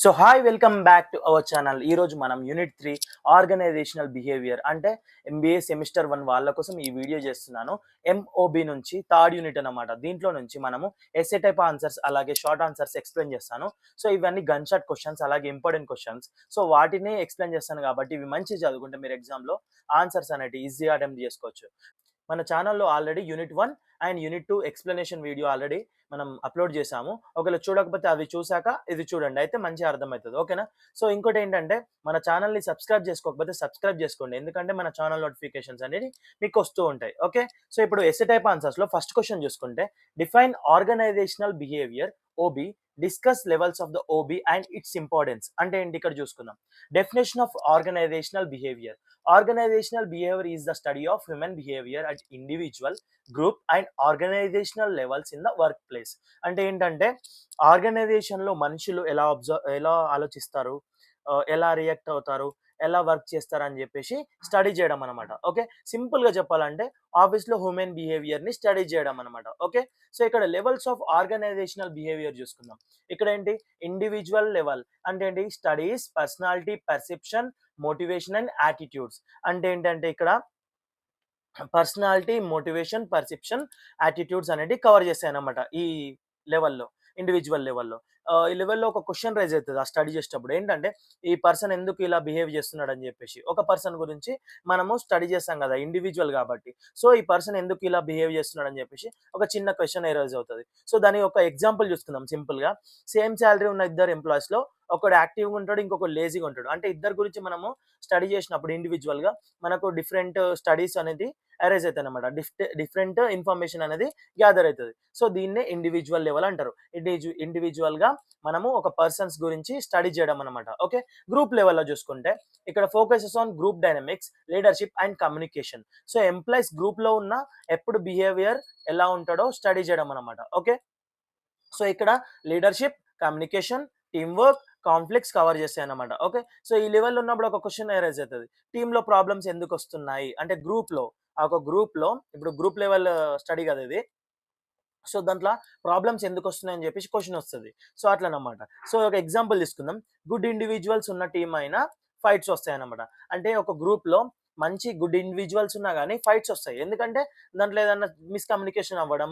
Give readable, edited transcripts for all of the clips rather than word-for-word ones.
So hi welcome back to our channel. ఈ రోజు మనం యూనిట్ 3 ఆర్గనైజేషనల్ బిహేవియర్ అంటే ఎంబీఏ సెమిస్టర్ 1 వాళ్ళ కోసం ఈ వీడియో చేస్తున్నాను. ఎంఓబి నుంచి థర్డ్ యూనిట్ అన్నమాట. దీంట్లో నుంచి మనము ఎస్ఏ టైప్ ఆన్సర్స్ అలాగే షార్ట్ ఆన్సర్స్ ఎక్స్ప్లెయిన్ చేస్తాను. సో ఇవన్నీ గన్ షాట్ క్వశ్చన్స్ అలాగే ఇంపార్టెంట్ క్వశ్చన్స్. సో వాటిని ఎక్స్ప్లెయిన్ చేస్తాను కాబట్టి ఇవి మంచిగా చదువుకుంటే మీరు ఎగ్జామ్‌లో ఆన్సర్స్ అనేటివి ఈజీగా అటెంప్ట్ చేసుకోవచ్చు. మన ఛానల్‌లో already unit 1 and unit 2 explanation video already మనం అప్‌లోడ్ చేశాము. ఒకవేళ చూడకపోతే అవి చూసాక ఇది చూడండి. అయితే మంచిగా అర్థమైతది. ఓకేనా? సో ఇంకోటేంటంటే మన ఛానల్‌ని సబ్స్క్రైబ్ చేసుకోకపోతే సబ్స్క్రైబ్ చేసుకోండి. ఎందుకంటే మన ఛానల్ నోటిఫికేషన్స్ అనేవి మీకు వస్తూ ఉంటాయి. ఓకే? సో ఇప్పుడు ఎస్ఏ టైప్ ఆన్సర్స్‌లో ఫస్ట్ క్వెషన్ చూసుకుంటే define organizational behaviour OB discuss levels of the OB and its importance అంటే ఏంటి ఇక్కడ చూసుకుందాం. Definition of organizational behaviour. Organizational behavior is the study of human behavior at individual, group and organizational levels in the workplace. అంటే ఏంటంటే ఆర్గనైజేషన్‌లో మనుషులు ఎలా ఆలోచిస్తారు, ఎలా రియాక్ట్ అవుతారు, ఎలా వర్క్ చేస్తారు అని చెప్పేసి స్టడీ చేయడం అన్నమాట. ఓకే. సింపుల్‌గా చెప్పాలంటే ఆఫీస్‌లో హ్యూమన్ బిహేవియర్‌ని స్టడీ చేయడం అన్నమాట. ఓకే. సో ఇక్కడ లెవెల్స్ ఆఫ్ ఆర్గనైజేషనల్ బిహేవియర్ చూసుకుందాం. ఇక్కడ ఏంటి ఇండివిడ్యువల్ లెవెల్ అంటే ఏంటి studies, personality, perception, motivation and attitudes అంటే ఏంటంటే ఇక్కడ పర్సనాలిటీ, మోటివేషన్, పర్సెప్షన్, యాటిట్యూడ్స్ అనేటివి కవర్ చేస్తాయన్నమాట ఈ లెవెల్‌లో, ఇండివిడ్యువల్ లెవెల్‌లో. ఈ లెవెల్‌లో ఒక క్వెషన్ రైజ్ అయితది ఆ స్టడీ చేసేటప్పుడు. ఏంటంటే ఈ పర్సన్ ఎందుకు ఇలా బిహేవ్ చేస్తున్నాడని చెప్పేసి. ఒక పర్సన్ గురించి మనము స్టడీ చేస్తాం కదా! ఇండివిడ్యువల్ కాబట్టి. సో ఈ పర్సన్ ఎందుకు ఇలా బిహేవ్ చేస్తున్నాడని చెప్పేసి ఒక చిన్న క్వెషన్ రైజ్ అవుతది. సో దానికి ఒక ఎగ్జాంపుల్ చూసుకుందాం సింపుల్‌గా. సేమ్ సాలరీ ఉన్న ఇద్దరు ఎంప్లాయీస్‌లో ఒకడు యాక్టివ్‌గా ఉంటాడు. ఇంకొకడు లేజీగా ఉంటాడు. అంటే ఇద్దరి గురించి మనము స్టడీ చేసినప్పుడు ఇండివిడ్యువల్‌గా మనకు డిఫరెంట్ స్టడీస్ అనేది అరైజ్ అయితాయన్నమాట. డిఫరెంట్ ఇన్ఫర్మేషన్ అనేది గ్యాదర్ అయితది. సో దీన్నే ఇండివిడ్యువల్ లెవెల్ అంటారు. ఇండివిడ్యువల్‌గా మనము ఒక పర్సన్స్ గురించి స్టడీ చేయడం అన్నమాట. ఓకే. గ్రూప్ లెవెల్‌లో చూసుకుంటే ఇక్కడ focuses on group dynamics, leadership and communication. So employees గ్రూప్‌లో ఉన్న ఎప్పుడు బిహేవియర్ ఎలా ఉంటాడో స్టడీ చేయడం అన్నమాట. ఓకే. సో ఇక్కడ leadership, communication, team work, conflicts cover చేస్తాయన్నమాట. ఓకే. సో ఈ లెవెల్‌లో ఉన్నప్పుడు ఒక క్వెషన్ అరైజ్ అయితది. టీమ్‌లో ప్రాబ్లమ్స్ ఎందుకొస్తున్నాయి? అంటే గ్రూప్‌లో ఒక గ్రూప్‌లో ఇప్పుడు గ్రూప్ లెవెల్ స్టడీ కదా ఇది. సో దాంట్లో ప్రాబ్లమ్స్ ఎందుకొస్తున్నాయని చెప్పేసి క్వెషన్ వస్తది. సో అట్లనమాట. సో ఒక ఎగ్జాంపుల్ తీసుకుందాం. గుడ్ ఇండివిడ్యువల్స్ ఉన్న టీమ్ అయినా ఫైట్స్ వస్తాయన్నమాట. అంటే ఒక గ్రూప్‌లో మంచి గుడ్ ఇండివిడ్యువల్స్ ఉన్నా గాని ఫైట్స్ వస్తాయి. ఎందుకంటే దాంట్లో ఏదన్నా మిస్‌కమ్యూనికేషన్ అవ్వడం,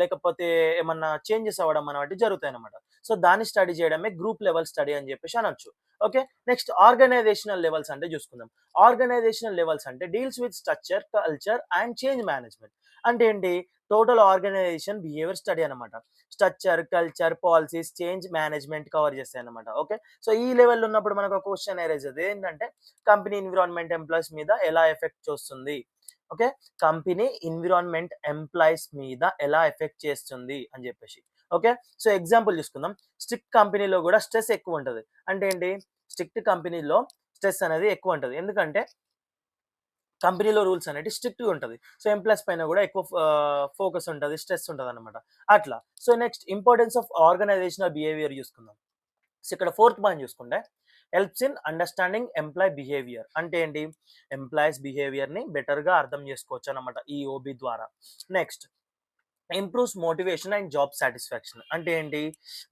లేకపోతే ఏమన్నా చేంజెస్ అవ్వడం అనేటివి జరుగుతాయన్నమాట. సో దాన్ని స్టడీ చేయడమే గ్రూప్ లెవెల్ స్టడీ అని చెప్పేసి అనొచ్చు. ఓకే. నెక్స్ట్ ఆర్గనైజేషనల్ లెవెల్స్ అంటే చూసుకుందాం. ఆర్గనైజేషనల్ లెవెల్స్ అంటే deals with structure, culture and change management. అంటే ఏంటి? టోటల్ ఆర్గనైజేషన్ బిహేవియర్ స్టడీ అనమాట. Structure, culture, policies, change management cover చేస్తాయన్నమాట. ఓకే. సో ఈ లెవెల్‌లో ఉన్నప్పుడు మనకు ఒక క్వెషన్ అరైజ్ అవుతది. ఏంటంటే కంపెనీ ఎన్విరాన్మెంట్ ఎంప్లాయీస్ మీద ఎలా ఎఫెక్ట్ చూస్తుంది? ఓకే. కంపెనీ ఎన్విరాన్మెంట్ ఎంప్లాయీస్ మీద ఎలా ఎఫెక్ట్ చేస్తుంది అని చెప్పేసి. ఓకే. సో ఎగ్జాంపుల్ తీసుకుందాం. స్ట్రిక్ట్ కంపెనీలో కూడా స్ట్రెస్ ఎక్కువ ఉంటది. అంటే ఏంటి? స్ట్రిక్ట్ కంపెనీలో స్ట్రెస్ అనేది ఎక్కువ ఉంటది. ఎందుకంటే కంపెనీలో రూల్స్ అనేటివి స్ట్రిక్ట్‌గా ఉంటది. సో ఎంప్లాయీస్ పైన కూడా ఎక్కువ ఫోకస్ ఉంటది. స్ట్రెస్ ఉంటదన్నమాట. అట్లా. So next importance of organizational behaviour చూసుకుందాం. సో ఇక్కడ ఫోర్త్ పాయింట్ చూసుకుంటే helps in understanding employee behaviour. అంటే ఏంటి? ఎంప్లాయీస్ బిహేవియర్‌ని బెటర్‌గా అర్థం చేసుకోవచ్చన్నమాట ఈ ఓబీ ద్వారా. Next improves motivation and job satisfaction. అంటే ఏంటి?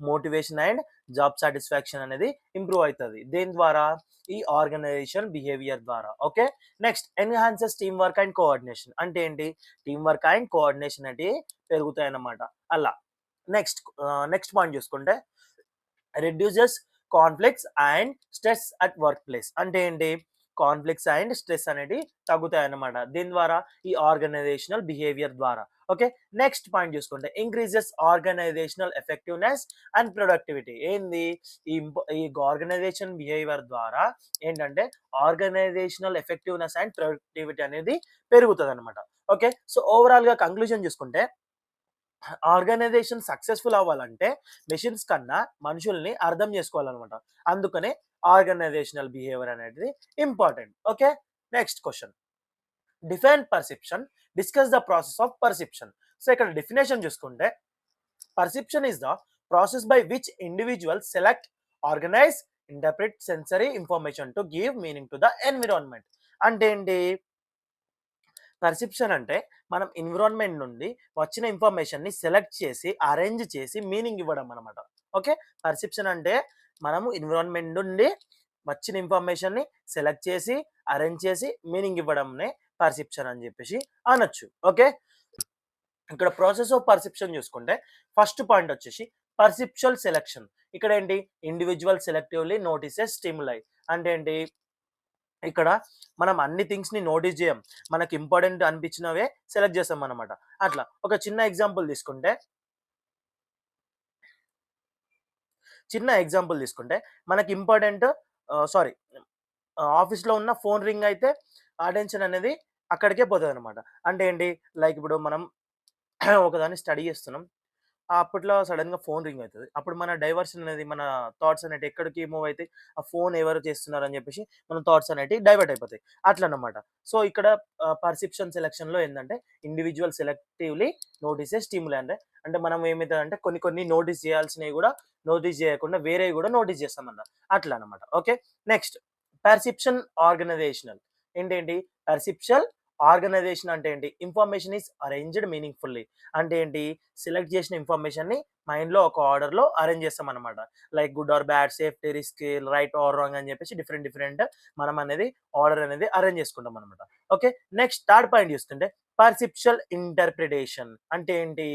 మోటివేషన్ అండ్ జాబ్ సాటిస్ఫాక్షన్ అనేది ఇంప్రూవ్ అయితది. దేని ద్వారా? ఈ ఆర్గనైజేషన్ బిహేవియర్ ద్వారా. Okay. Next enhances team work and coordination. అంటే ఏంటి? టీమ్ వర్క్ అండ్ కోఆర్డినేషన్ అనేటివి పెరుగుతాయన్నమాట. అలా. నెక్స్ట్ పాయింట్ చూసుకుంటే reduces conflicts and stress at work place. అంటే ఏంటి? కాన్ఫ్లిక్ట్స్ అండ్ స్ట్రెస్ అనేటివి తగ్గుతాయన్నమాట. దీని ద్వారా ఈ ఆర్గనైజేషనల్ బిహేవియర్ ద్వారా. ఓకే. నెక్స్ట్ పాయింట్ చూసుకుంటే increases organizational effectiveness and productivity. ఏంది? ఈ ఆర్గనైజేషన్ బిహేవియర్ ద్వారా ఏంటంటే ఆర్గనైజేషనల్ ఎఫెక్టివ్‌నెస్ అండ్ ప్రొడక్టివిటీ అనేది పెరుగుతదన్నమాట. ఓకే. సో ఓవరాల్‌గా కంక్లూజన్ చూసుకుంటే ఆర్గనైజేషన్ సక్సెస్‌ఫుల్ అవ్వాలంటే మెషిన్స్ కన్నా మనుషుల్ని అర్థం చేసుకోవాలనమాట. అందుకనే ఆర్గనైజేషనల్ బిహేవియర్ అనేది important. Okay. Next question. Define perception. Discuss the process of perception. So ఇక్కడ డెఫినిషన్ చూసుకుంటే perception is the process by which individuals select, organise, interpret sensory information to give meaning to the environment. అంటే ఏంటి? Perception అంటే మనం environment నుండి వచ్చిన ఇన్ఫర్మేషన్‌ని select చేసి, అరేంజ్ చేసి మీనింగ్ ఇవ్వడం అన్నమాట. ఓకే. పర్సెప్షన్ అంటే మనము ఎన్విరాన్మెంట్ నుండి వచ్చిన ఇన్ఫర్మేషన్ని సెలెక్ట్ చేసి, అరేంజ్ చేసి మీనింగ్ ఇవ్వడంనే పర్సెప్షన్ అని చెప్పేసి అనొచ్చు. ఓకే. ఇక్కడ ప్రాసెస్ ఆఫ్ పర్సెప్షన్ చూసుకుంటే ఫస్ట్ పాయింట్ వచ్చేసి పర్సెప్చువల్ సెలెక్షన్. ఇక్కడ ఏంటి, ఇండివిజువల్ సెలెక్టివ్లీ నోటీసెస్ స్టిములై. అంటే ఏంటి, ఇక్కడ మనం అన్ని థింగ్స్‌ని నోటీస్ జేయం. మనకి ఇంపార్టెంట్ అనిపించినవే సెలెక్ట్ చేస్తామనమాట. అట్లా ఒక చిన్న ఎగ్జాంపుల్ తీసుకుంటే మనకి ఇంపార్టెంట్ సారీ ఆఫీస్‌లో ఉన్న ఫోన్ రింగ్ అయితే అటెన్షన్ అనేది అక్కడికే పోతదనమాట. అంటే ఏంటి, లైక్ ఇప్పుడు మనం ఒకదాన్ని స్టడీ చేస్తున్నాం. అప్పట్లో సడెన్‌గా ఫోన్ రింగ్ అయితది. అప్పుడు మన డైవర్షన్ అనేది, మన థాట్స్ అనేటివి ఎక్కడికి మూవ్ అయితాయి? ఆ ఫోన్ ఎవరు చేస్తున్నారని చెప్పేసి మన థాట్స్ అనేటివి డైవర్ట్ అయిపోతాయి. అట్లనమాట. సో, ఇక్కడ పర్సెప్షన్ సెలక్షన్‌లో ఏందంటే ఇండివిడ్యువల్ సెలెక్టివ్‌లీ నోటీసెస్ స్టిములై అంటే మనం ఏమైతదంటే కొన్ని కొన్ని నోటీస్ చేయాల్సినవి గూడా నోటీస్ చేయకుండా వేరేవి గూడా నోటీస్ చేస్తామన్నమాట. అట్లా అన్నమాట. ఓకే. Next perception organisational. ఏంటేంటి? పర్సెప్షన్ ఆర్గనైజేషన్ అంటే ఏంటి? Information is arranged meaningfully. అంటే ఏంటి? సెలెక్ట్ చేసిన ఇన్ఫర్మేషన్‌ని మైండ్‌లో ఒక ఆర్డర్‌లో అరేంజ్ చేస్తామనమాట. Like good or bad, safety, risk, right or wrong అని చెప్పేసి డిఫరెంట్ డిఫరెంట్ మనం అనేది ఆర్డర్ అనేది అరేంజ్ చేసుకుంటాం అనమాట. ఓకే. నెక్స్ట్ థర్డ్ పాయింట్ చూస్తుంటే పర్సెప్చువల్ ఇంటర్ప్రిటేషన్. అంటే ఏంటి?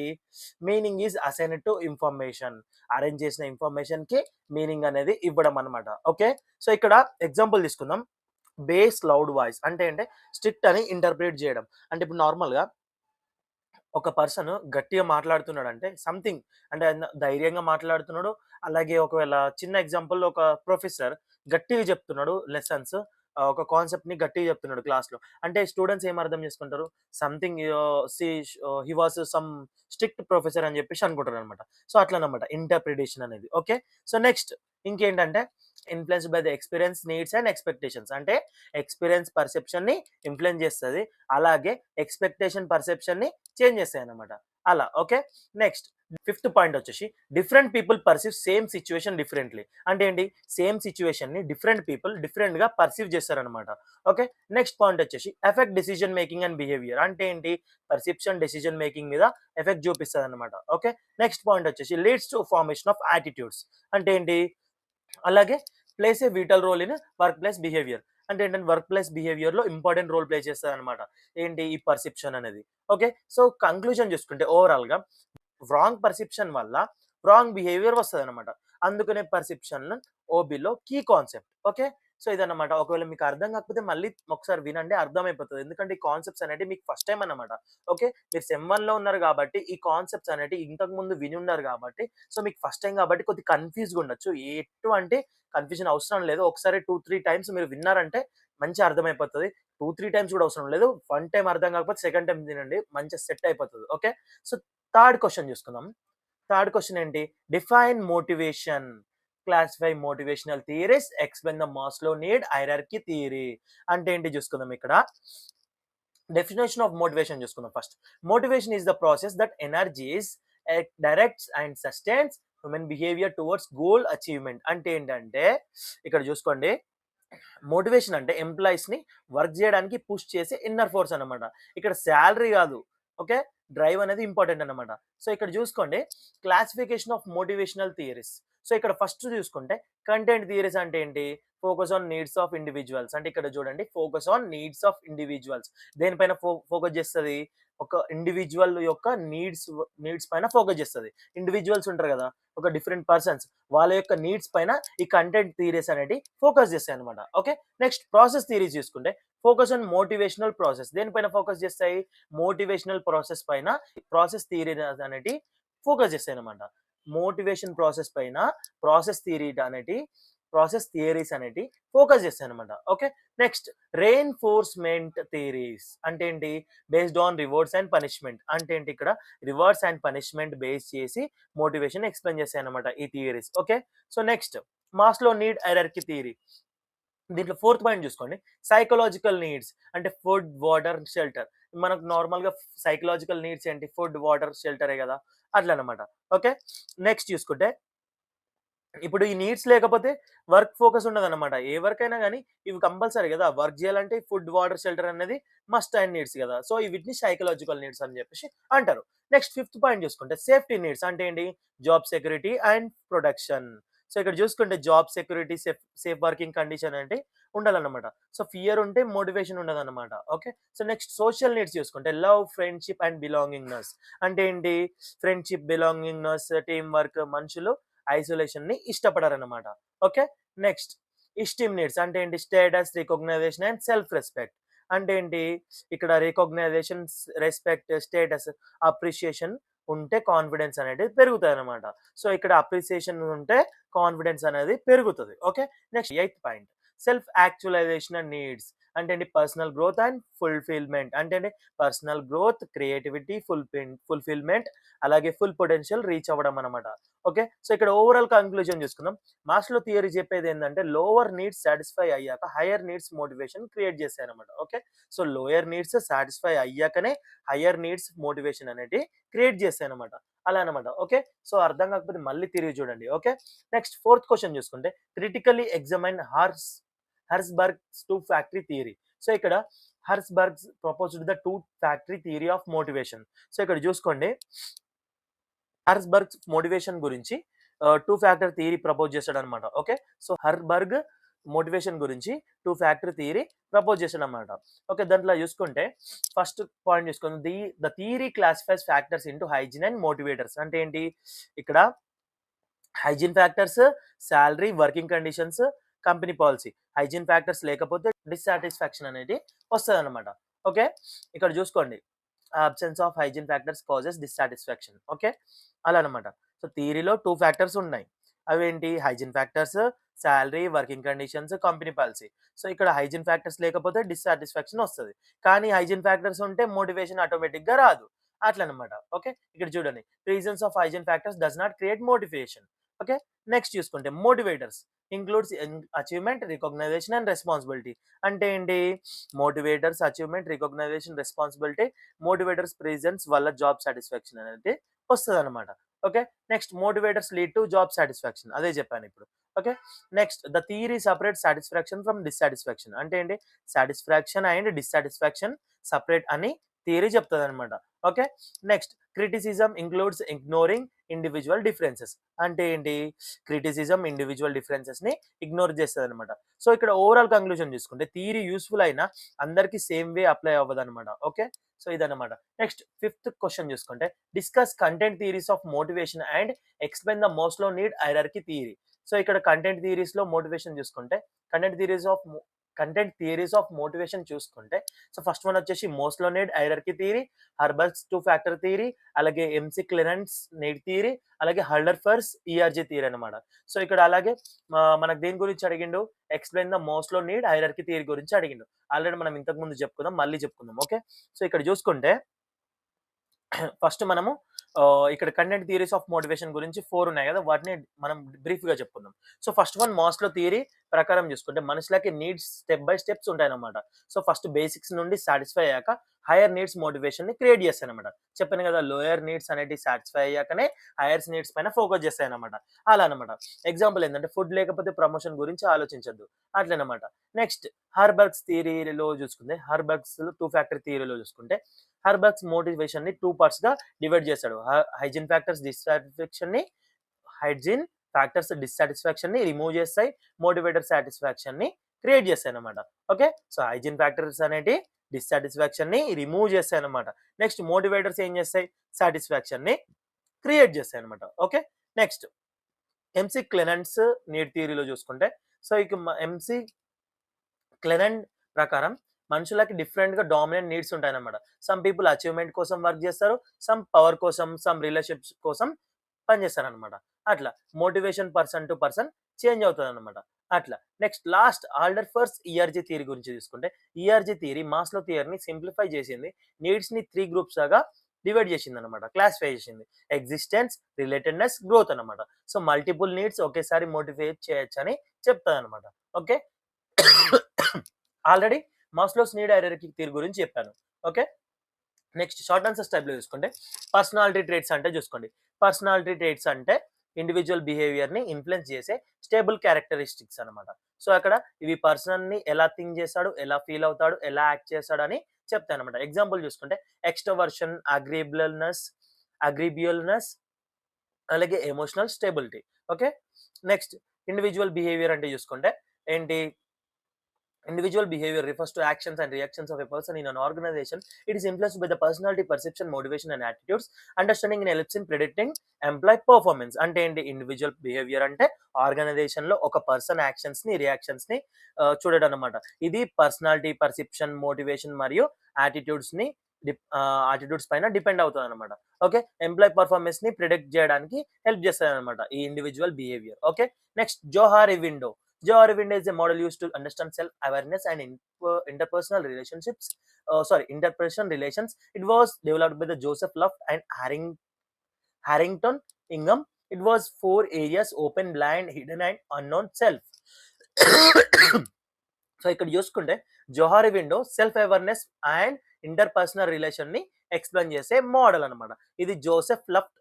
Meaning is assigned to information. Arrange చేసిన ఇన్ఫర్మేషన్‌కి మీనింగ్ అనేది ఇవ్వడం అనమాట. ఓకే. సో, ఇక్కడ ఎగ్జాంపుల్ తీసుకుందాం. బేస్ లౌడ్ వాయిస్ అంటే స్ట్రిక్ట్ అని ఇంటర్ప్రిట్ చేయడం. అంటే ఇప్పుడు నార్మల్‌గా ఒక పర్సన్ గట్టిగా మాట్లాడుతున్నాడంటే సంథింగ్ అంటే ఆయన ధైర్యంగా మాట్లాడుతున్నాడు. అలాగే ఒకవేళ చిన్న ఎగ్జాంపుల్ ఒక ప్రొఫెసర్ గట్టిగా చెప్తున్నాడు లెసన్స్. ఒక కాన్సెప్ట్‌ని గట్టిగా చెప్తున్నాడు క్లాస్‌లో. అంటే స్టూడెంట్స్ ఏం అర్థం చేసుకుంటారు? Something see he was some strict professor అని చెప్పేసి అనుకుంటారనమాట. సో, అట్లనమాట ఇంటర్ప్రిటేషన్ అనేది. ఓకే. సో, నెక్స్ట్ ఇంకేంటంటే influenced by the experience, needs and expectations. అంటే ఎక్స్‌పీరియన్స్ పర్సెప్షన్‌ని ఇన్‌ఫ్లూయెన్స్ చేస్తది. అలాగే ఎక్స్‌పెక్టేషన్ పర్సెప్షన్‌ని చేంజ్ చేస్తాయన్నమాట. అలా. ఓకే. నెక్స్ట్ ఫిఫ్త్ పాయింట్ వచ్చేసి different people perceive same situation differently. అంటే ఏంటి? సేమ్ సిట్యుయేషన్‌ని డిఫరెంట్ పీపుల్ డిఫరెంట్‌గా పర్సీవ్ చేస్తారనమాట. ఓకే. నెక్స్ట్ పాయింట్ వచ్చేసి effect decision making and behaviour. అంటే ఏంటి? పర్సెప్షన్ డెసిషన్ మేకింగ్ మీద ఎఫెక్ట్ చూపిస్తదనమాట. ఓకే. నెక్స్ట్ పాయింట్ వచ్చేసి leads to formation of attitudes. అంటే ఏంటి? అలాగే plays a vital role in workplace behaviour. అంటే ఏంటంటే వర్క్ ప్లేస్ బిహేవియర్‌లో ఇంపార్టెంట్ రోల్ ప్లే చేస్తదనమాట. ఏంటి? ఈ పర్సెప్షన్ అనేది. ఓకే. సో, కంక్లూజన్ చూసుకుంటే ఓవరాల్‌గా రాంగ్ పర్సెప్షన్ వల్ల రాంగ్ బిహేవియర్ వస్తదనమాట. అందుకనే పర్సెప్షన్ ఓబీలో కీ కాన్సెప్ట్. ఓకే. సో, ఇదన్నమాట. ఒకవేళ మీకు అర్థం కాకపోతే మళ్ళీ ఒకసారి వినండి, అర్థమైపోతది. ఎందుకంటే ఈ కాన్సెప్ట్స్ అనేటివి మీకు ఫస్ట్ టైమ్ అన్నమాట. ఓకే. మీరు సెమ్ 1లో ఉన్నారు కాబట్టి ఈ కాన్సెప్ట్స్ అనేటివి ఇంతకు ముందు విని ఉన్నారు కాబట్టి సో, మీకు ఫస్ట్ టైమ్ కాబట్టి కొద్దిగా కన్‌ఫ్యూజ్‌గా ఉండొచ్చు. ఎటువంటి కన్‌ఫ్యూజన్ అవసరం లేదు. ఒకసారి 2, 3 టైమ్స్ మీరు విన్నారంటే మంచిగా అర్థమైపోతది. 2, 3 టైమ్స్ కూడా అవసరం లేదు. వన్ టైమ్ అర్థం కాకపోతే సెకండ్ టైమ్ వినండి. మంచిగా సెట్ అయిపోతది. ఓకే. సో, థర్డ్ క్వెషన్ చూసుకుందాం. థర్డ్ క్వెషన్ ఏంటి? Define motivation. Classify motivational theories. Explain the Maslow need hierarchy theory. అంటే ఏంటి చూసుకుందాం ఇక్కడ. డెఫినేషన్ ఆఫ్ మోటివేషన్ చూసుకుందాం first. Motivation is the process that energizes directs and sustains human behaviour towards goal achievement. అంటే ఏంటంటే ఇక్కడ చూసుకోండి. మోటివేషన్ అంటే ఎంప్లాయీస్‌ని వర్క్ జేయడానికి పుష్ చేసే ఇన్నర్ ఫోర్స్ అన్నమాట. ఇక్కడ సాలరీ గాదు. ఓకే. డ్రైవ్ అనేది ఇంపార్టెంట్ అన్నమాట. సో, ఇక్కడ జూసుకోండి classification of motivational theories. So, ఇక్కడ ఫస్ట్ చూసుకుంటే కంటెంట్ థియరీస్ అంటే ఏంటి? Focus on needs of individuals. అంటే ఇక్కడ చూడండి focus on needs of individuals. దేనిపైన ఫోకస్ జేస్తది? ఒక ఇండివిడ్యువల్ యొక్క నీడ్స్ పైన ఫోకస్ జేస్తది. ఇండివిడ్యువల్స్ ఉంటారు గదా! ఒక డిఫరెంట్ పర్సన్స్ వాళ్ళ యొక్క నీడ్స్ పైన ఈ కంటెంట్ థియరీస్ అనేటివి ఫోకస్ చేస్తాయన్నమాట. ఓకే. నెక్స్ట్ ప్రాసెస్ థియరీస్ చూసుకుంటే ఫోకస్ ఆన్ మోటివేషనల్ ప్రాసెస్. దేనిపైన ఫోకస్ చేస్తాయి? మోటివేషనల్ ప్రాసెస్ పైన ప్రాసెస్ థియరీస్ అనేటివి ఫోకస్ చేస్తాయన్నమాట. మోటివేషన్ ప్రాసెస్ పైన ప్రాసెస్ థియరీస్ అనేటివి ఫోకస్ చేస్తాయన్నమాట. ఓకే. నెక్స్ట్ రెయిన్‌ఫోర్స్‌మెంట్ థియరీస్ అంటే ఏంటి? Based on rewards and punishment. అంటే ఏంటి? ఇక్కడ రివార్డ్స్ అండ్ పనిష్మెంట్ బేస్ చేసి మోటివేషన్ ఎక్స్‌ప్లెయిన్ చేస్తాయన్నమాట ఈ theories. Okay. So, next Maslow need hierarchy theory. దీంట్లో ఫోర్త్ పాయింట్ చూసుకోండి. సైకలాజికల్ నీడ్స్ అంటే ఫుడ్, వాటర్, షెల్టర్. మనకు నార్మల్‌గా సైకలాజికల్ నీడ్స్ ఏంటి? ఫుడ్, వాటర్, షెల్టరే గదా! అట్లనమాట. ఓకే. నెక్స్ట్ చూసుకుంటే ఇప్పుడు ఈ నీడ్స్ లేకపోతే వర్క్ ఫోకస్ ఉండదన్నమాట. ఏ వర్క్ అయినా గాని ఇవి కంపల్సరీ గదా! వర్క్ జేయాలంటే ఫుడ్, వాటర్, షెల్టర్ అనేది మస్ట్ అండ్ నీడ్స్ గదా! సో, వీటిని సైకలాజికల్ నీడ్స్ అని జెప్పేసి అంటారు. నెక్స్ట్ ఫిఫ్త్ పాయింట్ చూసుకుంటే సేఫ్టీ నీడ్స్ అంటే ఏంటి? Job security and protection. So ఇక్కడ చూసుకుంటే job security, safe working condition అంటే ఉండాలన్నమాట. సో ఫియర్ ఉంటే మోటివేషన్ ఉండదన్నమాట. Okay. So next social needs చూసుకుంటే లవ్, ఫ్రెండ్‌షిప్ అండ్ బిలాంగింగ్‌నెస్ అంటే ఏంటి? ఫ్రెండ్‌షిప్, బిలాంగింగ్‌నెస్, టీమ్ వర్క్, మనుషులు ఐసోలేషన్‌ని ఇష్టపడరన్నమాట. ఓకే. నెక్స్ట్ ఎస్టీమ్ నీడ్స్ అంటే ఏంటి? Status, recognition and self respect అంటే ఏంటి? ఇక్కడ రికగ్నైజేషన్, రెస్పెక్ట్, స్టేటస్, అప్రిషియేషన్ ఉంటే కాన్ఫిడెన్స్ అనేది పెరుగుతాయన్నమాట. సో ఇక్కడ అప్రిసియేషన్ ఉంటే కాన్ఫిడెన్స్ అనేది పెరుగుతది. Okay. Next eighth point self actualisation and needs అంటే ఏంటి? పర్సనల్ గ్రోత్ అండ్ ఫుల్‌ఫిల్‌మెంట్ అంటే ఏంటి? పర్సనల్ గ్రోత్, క్రియేటివిటీ, ఫుల్‌ఫిల్‌మెంట్ అలాగే ఫుల్ పొటెన్షియల్ రీచ్ అవ్వడం అన్నమాట. ఓకే. సో ఇక్కడ ఓవరాల్ కంక్లూజన్ చూసుకుందాం. మాస్లో థియరీ చెప్పేదేందంటే లోవర్ నీడ్స్ సాటిస్ఫై అయ్యాక హైయర్ నీడ్స్ మోటివేషన్ క్రియేట్ చేస్తాయన్నమాట. Okay. So lower needs satisfy అయ్యాకనే హైయర్ నీడ్స్ మోటివేషన్ అనేది క్రియేట్ చేస్తాయన్నమాట. అలా అన్నమాట. ఓకే. సో అర్థం కాకపోతే మళ్ళీ తిరిగి చూడండి. ఓకే. నెక్స్ట్ ఫోర్త్ క్వెషన్ చూసుకుంటే critically examine Herzberg's 2 factory theory. So ఇక్కడ Herzberg's proposed the 2 factory theory of motivation. So ఇక్కడ చూసుకోండి హెర్జ్‌బర్గ్ మోటివేషన్ గురించి 2 ఫ్యాక్టర్ థియరీ ప్రపోజ్ చేశాడన్నమాట. ఓకే. సో హెర్జ్‌బర్గ్ మోటివేషన్ గురించి 2 ఫ్యాక్టర్ థియరీ ప్రపోజ్ చేశాడన్నమాట. ఓకే. దాంట్లో చూసుకుంటే ఫస్ట్ పాయింట్ చూసుకుందాం. The theory క్లాసిఫైస్ factors into hygiene and motivators అంటే ఏంటి? ఇక్కడ hygiene factors, salary, working conditions, company policy. Hygiene factors లేకపోతే డిస్సాటిస్ఫాక్షన్ అనేది వస్తదన్నమాట. ఓకే. ఇక్కడ చూసుకోండి. Absence of hygiene factors causes dissatisfaction. Okay. అలా అన్నమాట. సో థియరీలో 2 ఫ్యాక్టర్స్ ఉన్నాయి. అవేంటి? Hygiene factors, salary, working conditions, company policy. So ఇక్కడ హైజీన్ ఫ్యాక్టర్స్ లేకపోతే డిస్సాటిస్ఫాక్షన్ వస్తది. కానీ హైజీన్ ఫ్యాక్టర్స్ ఉంటే మోటివేషన్ ఆటోమేటిక్‌గా రాదు. అట్లన్నమాట. ఓకే. ఇక్కడ చూడండి. Reasons of hygiene factors does not create motivation. Okay. Next చూసుకుంటే motivators includes achievement, recognition and responsibility. అంటే ఏంటి? Motivators achievement, recognition, responsibility. Motivators presence వల్ల జాబ్ సాటిస్ఫాక్షన్ అనేది వస్తదన్నమాట. Okay. Next motivators lead to job satisfaction. అదే చెప్పాను ఇప్పుడు. Okay. Next the theory separate satisfaction from dissatisfaction అంటే ఏంటి? సాటిస్ఫాక్షన్ అండ్ డిస్సాటిస్ఫాక్షన్ సెపరేట్ అని థియరీ చెప్తదన్నమాట. Okay. Next criticism includes ignoring individual differences అంటే ఏంటి? క్రిటిసిజం ఇండివిడ్యువల్ డిఫరెన్సెస్‌ని ఇగ్నోర్ చేస్తదన్నమాట. సో ఇక్కడ ఓవరాల్ కంక్లూజన్ చూసుకుంటే థియరీ యూజ్‌ఫుల్ అయినా అందరికి సేమ్ వే అప్లై అవ్వదన్నమాట. ఓకే. సో ఇదన్నమాట. నెక్స్ట్ ఫిఫ్త్ క్వెషన్ చూసుకుంటే discuss content theories of motivation and explain the Maslow need hierarchy theory. So ఇక్కడ కంటెంట్ థియరీస్‌లో మోటివేషన్ చూసుకుంటే కంటెంట్ థియరీస్ ఆఫ్ మోటివేషన్ చూసుకుంటే సో ఫస్ట్ వన్ వచ్చేసి Maslow need hierarchy theory, Herzberg's 2 factor theory, అలాగే McClelland's need theory, అలాగే Alderfer's ఈఆర్జీ theory అన్నమాట. So ఇక్కడ అలాగే మనకు దేని గురించి అడిగిండు? Explain the Maslow need hierarchy theory గురించి అడిగిండు. ఆల్రెడీ మనం ఇంతకు ముందు చెప్పుకుందాం. మళ్ళీ చెప్పుకుందాం. ఓకే. సో ఇక్కడ చూసుకుంటే ఫస్ట్ మనము ఇక్కడ కంటెంట్ థియరీస్ ఆఫ్ మోటివేషన్ గురించి 4 ఉన్నాయి కదా! వాటిని మనం బ్రీఫ్‌గా చెప్పుకుందాం. So first one Maslow theory ప్రకారం చూసుకుంటే మనుషులకి నీడ్స్ స్టెప్ బై స్టెప్స్ ఉంటాయన్నమాట. సో ఫస్ట్ బేసిక్స్ నుండి సాటిస్ఫై అయ్యాక హైయర్ నీడ్స్ మోటివేషన్‌ని క్రియేట్ చేస్తాయన్నమాట. చెప్పాను కదా! లోయర్ నీడ్స్ అనేటివి సాటిస్ఫై అయ్యాకనే హైయర్ నీడ్స్ పైన ఫోకస్ చేస్తాయన్నమాట. అలా అన్నమాట. ఎగ్జాంపుల్ ఏందంటే ఫుడ్ లేకపోతే ప్రమోషన్ గురించి ఆలోచించొద్దు. అట్లనమాట. నెక్స్ట్ హెర్బర్గ్స్ థియరీలో చూసుకుంటే హెర్బర్గ్స్‌లో 2 ఫ్యాక్టర్ థియరీలో చూసుకుంటే హెర్బర్గ్స్ మోటివేషన్‌ని 2 పార్ట్స్‌గా డివైడ్ చేశాడు. హైజీన్ ఫ్యాక్టర్స్ డిస్సాటిస్ఫాక్షన్‌ని రిమూవ్ చేస్తాయి. మోటివేటర్ సాటిస్ఫాక్షన్‌ని క్రియేట్ చేస్తాయన్నమాట. ఓకే. సో హైజీన్ ఫ్యాక్టర్స్ అనేటివి డిస్సాటిస్ఫాక్షన్‌ని రిమూవ్ చేస్తాయన్నమాట. నెక్స్ట్ మోటివేటర్స్ ఏం చేస్తాయి? సాటిస్ఫాక్షన్‌ని క్రియేట్ చేస్తాయన్నమాట. Okay. Next McClelland's need థియరీలో చూసుకుంటే సో ఇక ఎంసీ క్లెరెన్ ప్రకారం మనుషులకి డిఫరెంట్‌గా డామినెంట్ నీడ్స్ ఉంటాయన్నమాట. సమ్ పీపుల్ అచీవ్‌మెంట్ కోసం వర్క్ చేస్తారు. సమ్ పవర్ కోసం, సమ్ రిలేషన్‌షిప్స్ కోసం పనిచేస్తారన్నమాట. అట్లా motivation person to person change అవుతదన్నమాట. అట్లా. నెక్స్ట్ లాస్ట్ ఆల్డర్ఫర్స్ ఈఆర్జీ థియరీ గురించి తీసుకుంటే ఈఆర్జీ థియరీ మాస్లో థియరీని సింప్లిఫై చేసింది. నీడ్స్‌ని 3 గ్రూప్స్ లాగా డివైడ్ చేసిందన్నమాట. క్లాసిఫై చేసింది. ఎగ్జిస్టెన్స్, రిలేటెడ్‌నెస్, గ్రోత్ అన్నమాట. సో మల్టిపుల్ నీడ్స్ ఒకేసారి మోటివేట్ చేయొచ్చని చెప్తదన్నమాట. Okay. Already Maslow's need hierarchy theory గురించి చెప్పాను. ఓకే. నెక్స్ట్ షార్ట్ ఆన్సర్స్ టైప్‌లో చూసుకుంటే పర్సనాలిటీ ట్రేట్స్ అంటే చూసుకోండి. పర్సనాలిటీ ట్రేట్స్ అంటే ఇండివిడ్యువల్ బిహేవియర్‌ని ఇన్‌ఫ్లుయెన్స్ చేసే స్టేబుల్ క్యారెక్టరిస్టిక్స్ అన్నమాట. సో అక్కడ ఇవి పర్సన్‌ని ఎలా థింక్ చేస్తాడు, ఎలా ఫీల్ అవుతాడు, ఎలా యాక్ట్ చేస్తాడని చెప్తాయన్నమాట. ఎగ్జాంపుల్ చూసుకుంటే ఎక్స్‌ట్రోవర్షన్, అగ్రీబుల్‌నెస్, అలాగే emotional stability. Okay. Next individual behaviour అంటే చూసుకుంటే ఏంటి? Individual behavior refers to actions and reactions of a person in an organization. It is influenced by the personality, perception, motivation, and attitudes. Understanding in helps in predicting employee performance. అంటే ఏంటి? Individual behaviour అంటే organisation లో ఒక person actions ని, reactions ని చూడడం అనమాట. ఇది పర్సనాలిటీ, పర్సెప్షన్, మోటివేషన్ మరియు యాటిట్యూడ్స్ ని యాటిట్యూడ్స్ పైన డిపెండ్ అవుతుంది అనమాట. ఓకే. ఎంప్లాయ్ పర్ఫార్మెన్స్ ని ప్రిడిక్ట్ చేయడానికి హెల్ప్ చేస్తుంది అనమాట ఈ individual behaviour. Okay. Next Johari window. Joe Arvind is a model used to understand self-awareness and interpersonal relationships. Interpersonal relations. It was developed by the Joseph Luft and Harrington Ingham. It was 4 areas: open, blind, hidden, and unknown self. So ఇక్కడ చూసుకుంటే Johari window self awareness and interpersonal relation ని explain చేసే model అనమాట. ఇది Joseph Luft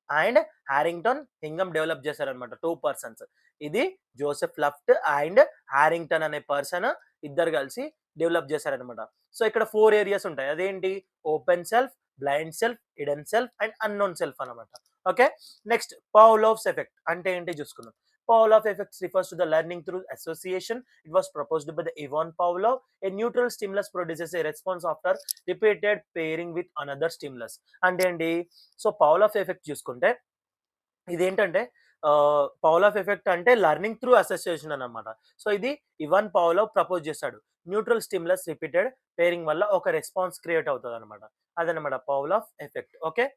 and Harrington హింగమ్ develop చేశారనమాట. 2 persons. ఇది Joseph Luft and Harrington అనే పర్సన్ ఇద్దరు కలిసి డెవలప్ చేశారనమాట. సో ఇక్కడ 4 ఏరియాస్ ఉంటాయి. అదేంటి? Open self, blind self, hidden self and unknown self అనమాట. ఓకే. నెక్స్ట్ పావ్లోవ్స్ ఎఫెక్ట్ అంటే ఏంటి చూసుకుందాం. Pavlov effect refers to the learning through association. It was proposed by the Ivan Pavlov. A neutral stimulus produces a response after repeated pairing with another stimulus. అంటే ఏంటి? So పౌలాఫ్ effect చూసుకుంటే ఇదేంటంటే Pavlov effect అంటే learning through association అన్నమాట. So ఇది Ivan Pavlov propose చేశాడు. Neutral stimulus repeated pairing వల్ల ఒక రెస్పాన్స్ క్రియేట్ అవుతుంది అనమాట. అదనమాట Pavlov effect. Okay.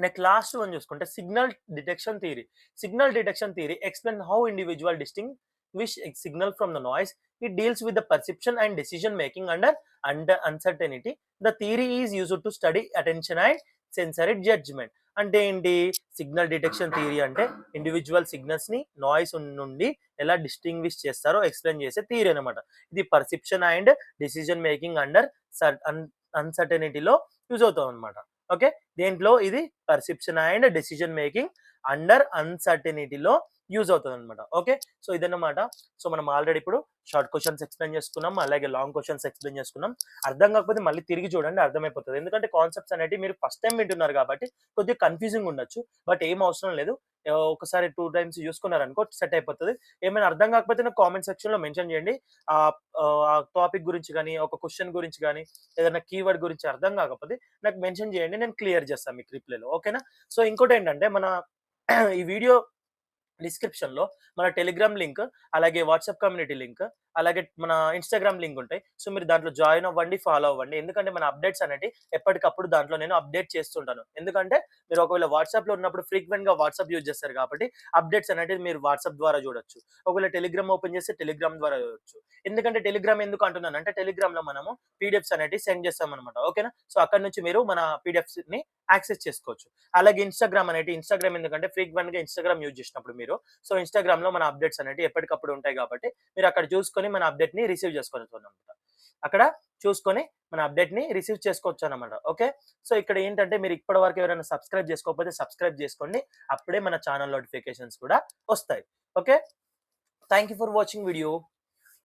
Next last one చూసుకుంటే signal detection theory. Signal detection theory explain how individual distinguish a signal from the noise. It deals with the perception and decision making under uncertainty. The theory is used to study attention and sensory judgment. అంటే ఏంటి? Signal detection theory అంటే individual signals ని noise నుండి ఎలా distinguish చేస్తారో explain చేసే theory అనమాట. ఇది perception and decision making under అన్సర్టనిటీలో యూజ్ అవుతాం అనమాట. ఓకే. దేంట్లో? ఇది perception and decision making under అన్సర్టనిటీలో యూజ్ అవుతుంది అనమాట. ఓకే. సో ఇదన్నమాట. సో మనం ఆల్రెడీ ఇప్పుడు షార్ట్ క్వశ్చన్స్ ఎక్స్ప్లెయిన్ చేసుకున్నాం, అలాగే లాంగ్ క్వశ్చన్స్ ఎక్స్ప్లెయిన్ చేసుకున్నాం. అర్థం కాకపోతే మళ్ళీ తిరిగి చూడండి, అర్థమైపోతుంది. ఎందుకంటే కాన్సెప్ట్స్ అనేవి మీరు ఫస్ట్ టైం వింటున్నారు కాబట్టి కొద్దిగా కన్ఫ్యూజింగ్ ఉండొచ్చు. బట్ ఏం అవసరం లేదు. ఒకసారి 2 టైమ్స్ చూసుకున్నారనుకో సెట్ అయిపోతుంది. ఏమైనా అర్థం కాకపోతే నాకు కామెంట్ సెక్షన్ లో మెన్షన్ చేయండి. ఆ టాపిక్ గురించి కానీ, ఒక క్వశ్చన్ గురించి కానీ, ఏదైనా కీవర్డ్ గురించి అర్థం కాకపోతే నాకు మెన్షన్ చేయండి, నేను క్లియర్ చేస్తాను మీకు రిప్లైలో. ఓకేనా? సో ఇంకోటి ఏంటంటే మన ఈ వీడియో డిస్క్రిప్షన్ లో మన టెలిగ్రామ్ లింక్, అలాగే వాట్సాప్ కమ్యూనిటీ లింక్, అలాగే మన ఇన్స్టాగ్రామ్ లింక్ ఉంటాయి. సో మీరు దాంట్లో జాయిన్ అవ్వండి, ఫాలో అవ్వండి. ఎందుకంటే మన అప్డేట్స్ అనేవి ఎప్పటికప్పుడు దాంట్లో నేను అప్డేట్ చేస్తుంటాను. ఎందుకంటే మీరు ఒకవేళ వాట్సాప్ లో ఉన్నప్పుడు ఫ్రీక్వెంట్ గా వాట్సాప్ యూజ్ చేస్తారు కాబట్టి అప్డేట్స్ అనేవి మీరు వాట్సాప్ ద్వారా చూడొచ్చు. ఒకవేళ టెలిగ్రామ్ ఓపెన్ చేస్తే టెలిగ్రామ్ ద్వారా చూడొచ్చు. ఎందుకంటే టెలిగ్రామ్ ఎందుకు అంటున్నాను అంటే టెలిగ్రామ్ లో మనము పీడిఎఫ్స్ అనేవి సెండ్ చేస్తాం అనమాట. ఓకేనా? సో అక్కడ నుంచి మీరు మన పీడిఎఫ్స్ ని యాక్సెస్ చేసుకోవచ్చు. అలాగే ఇన్స్టాగ్రామ్ ఇన్స్టాగ్రామ్ ఎందుకంటే ఫ్రీక్వెంట్ గా ఇన్స్టాగ్రామ్ యూజ్ చేసినప్పుడు మీరు, సో ఇన్స్టాగ్రామ్ లో మన అప్డేట్స్ అనేవి ఎప్పటికప్పుడు ఉంటాయి కాబట్టి మీరు అక్కడ చూసుకొని మన అప్డేట్ ని రిసీవ్ చేసుకోవచ్చు అనమాట. అక్కడ చూసుకొని మన అప్డేట్ ని రిసీవ్ చేసుకోవచ్చు అనమాట. ఓకే. సో ఇక్కడ ఏంటంటే మీరు ఇప్పటి వరకు ఎవరైనా సబ్స్క్రైబ్ చేసుకోకపోతే సబ్స్క్రైబ్ చేసుకోండి. అప్పుడే మన ఛానల్ నోటిఫికేషన్స్ కూడా వస్తాయి. Okay. Thank you for watching video.